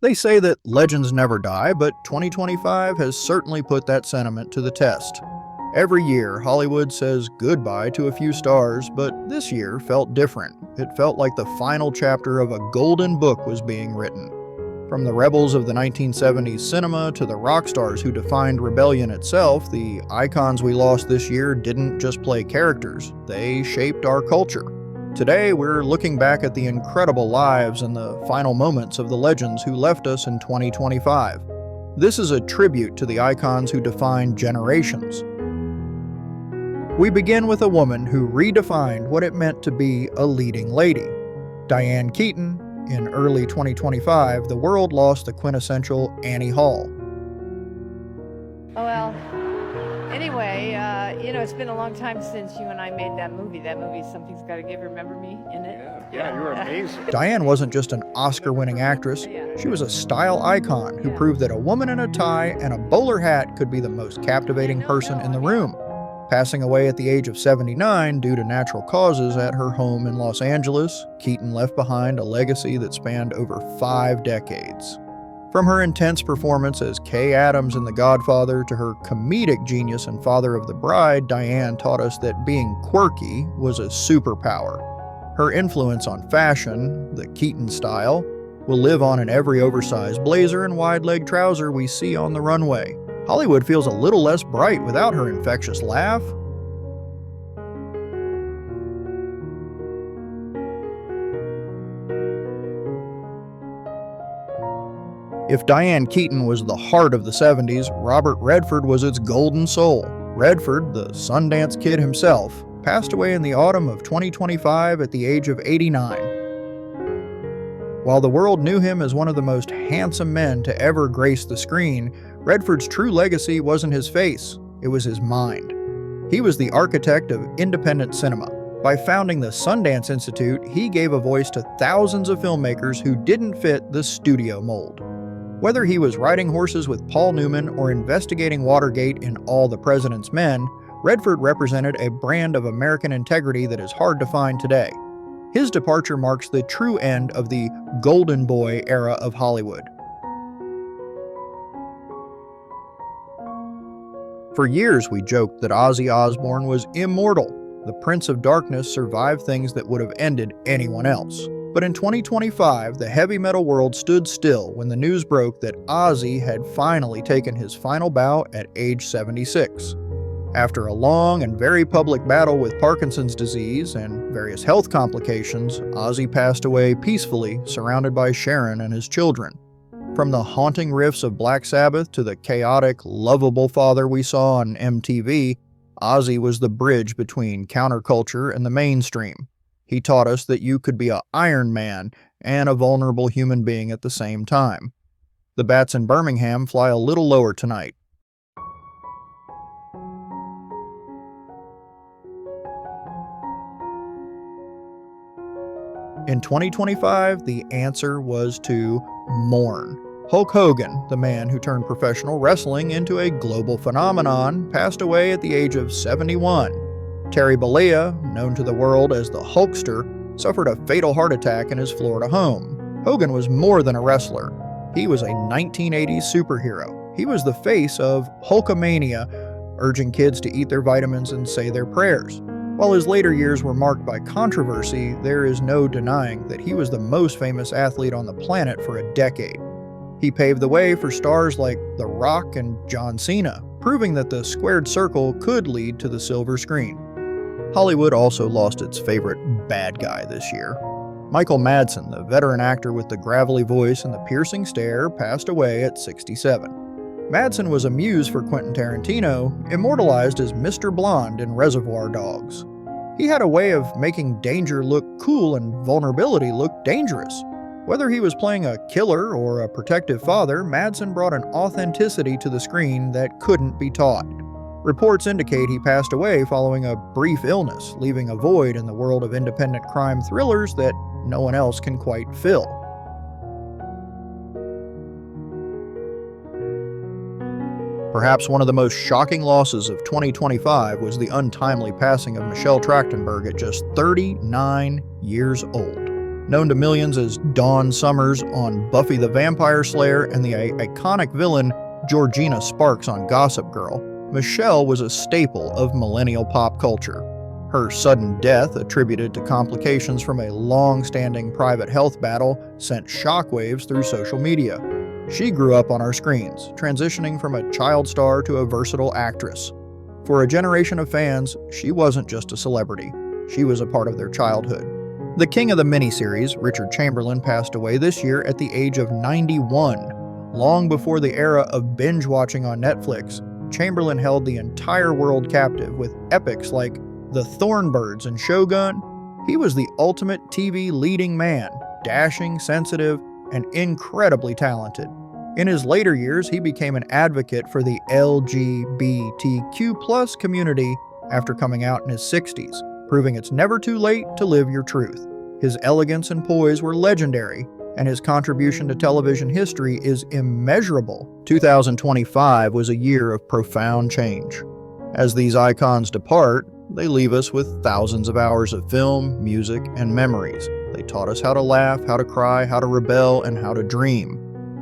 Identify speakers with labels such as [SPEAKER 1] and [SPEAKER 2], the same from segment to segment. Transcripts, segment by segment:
[SPEAKER 1] They say that legends never die, but 2025 has certainly put that sentiment to the test. Every year, Hollywood says goodbye to a few stars, but this year felt different. It felt like the final chapter of a golden book was being written. From the rebels of the 1970s cinema to the rock stars who defined rebellion itself, the icons we lost this year didn't just play characters, they shaped our culture. Today, we're looking back at the incredible lives and the final moments of the legends who left us in 2025. This is a tribute to the icons who defined generations. We begin with a woman who redefined what it meant to be a leading lady. Diane Keaton. In early 2025, the world lost the quintessential Annie Hall.
[SPEAKER 2] Oh, well, anyway, it's been a long time since you and I made that movie. That movie, Something's Gotta Give, remember me in it?
[SPEAKER 3] Yeah, you were amazing.
[SPEAKER 1] Diane wasn't just an Oscar-winning actress. She was a style icon who proved that a woman in a tie and a bowler hat could be the most captivating person in the room. Passing away at the age of 79 due to natural causes at her home in Los Angeles, Keaton left behind a legacy that spanned over 5 decades. From her intense performance as Kay Adams in The Godfather to her comedic genius in Father of the Bride, Diane taught us that being quirky was a superpower. Her influence on fashion, the Keaton style, will live on in every oversized blazer and wide-leg trouser we see on the runway. Hollywood feels a little less bright without her infectious laugh. If Diane Keaton was the heart of the 70s, Robert Redford was its golden soul. Redford, the Sundance Kid himself, passed away in the autumn of 2025 at the age of 89. While the world knew him as one of the most handsome men to ever grace the screen, Redford's true legacy wasn't his face, it was his mind. He was the architect of independent cinema. By founding the Sundance Institute, he gave a voice to thousands of filmmakers who didn't fit the studio mold. Whether he was riding horses with Paul Newman or investigating Watergate in All the President's Men, Redford represented a brand of American integrity that is hard to find today. His departure marks the true end of the Golden Boy era of Hollywood. For years, we joked that Ozzy Osbourne was immortal. The Prince of Darkness survived things that would have ended anyone else. But in 2025, the heavy metal world stood still when the news broke that Ozzy had finally taken his final bow at age 76. After a long and very public battle with Parkinson's disease and various health complications, Ozzy passed away peacefully, surrounded by Sharon and his children. From the haunting riffs of Black Sabbath to the chaotic, lovable father we saw on MTV, Ozzy was the bridge between counterculture and the mainstream. He taught us that you could be an Iron Man and a vulnerable human being at the same time. The bats in Birmingham fly a little lower tonight. In 2025, the answer was to mourn. Hulk Hogan, the man who turned professional wrestling into a global phenomenon, passed away at the age of 71. Terry Bollea, known to the world as the Hulkster, suffered a fatal heart attack in his Florida home. Hogan was more than a wrestler. He was a 1980s superhero. He was the face of Hulkamania, urging kids to eat their vitamins and say their prayers. While his later years were marked by controversy, there is no denying that he was the most famous athlete on the planet for a decade. He paved the way for stars like The Rock and John Cena, proving that the squared circle could lead to the silver screen. Hollywood also lost its favorite bad guy this year. Michael Madsen, the veteran actor with the gravelly voice and the piercing stare, passed away at 67. Madsen was a muse for Quentin Tarantino, immortalized as Mr. Blonde in Reservoir Dogs. He had a way of making danger look cool and vulnerability look dangerous. Whether he was playing a killer or a protective father, Madsen brought an authenticity to the screen that couldn't be taught. Reports indicate he passed away following a brief illness, leaving a void in the world of independent crime thrillers that no one else can quite fill. Perhaps one of the most shocking losses of 2025 was the untimely passing of Michelle Trachtenberg at just 39 years old. Known to millions as Dawn Summers on Buffy the Vampire Slayer and the iconic villain Georgina Sparks on Gossip Girl, Michelle was a staple of millennial pop culture. Her sudden death, attributed to complications from a long-standing private health battle, sent shockwaves through social media. She grew up on our screens, transitioning from a child star to a versatile actress. For a generation of fans, she wasn't just a celebrity. She was a part of their childhood. The king of the miniseries, Richard Chamberlain, passed away this year at the age of 91. Long before the era of binge-watching on Netflix, Chamberlain held the entire world captive with epics like The Thornbirds and Shogun. He was the ultimate TV leading man, dashing, sensitive, and incredibly talented. In his later years, he became an advocate for the LGBTQ+ community after coming out in his 60s, proving it's never too late to live your truth. His elegance and poise were legendary, and his contribution to television history is immeasurable. 2025 was a year of profound change. As these icons depart, they leave us with thousands of hours of film, music, and memories. They taught us how to laugh, how to cry, how to rebel, and how to dream.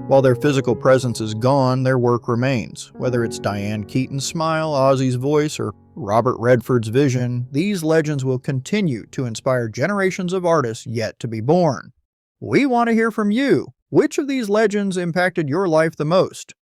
[SPEAKER 1] While their physical presence is gone, their work remains. Whether it's Diane Keaton's smile, Ozzy's voice, or Robert Redford's vision, these legends will continue to inspire generations of artists yet to be born. We want to hear from you. Which of these legends impacted your life the most?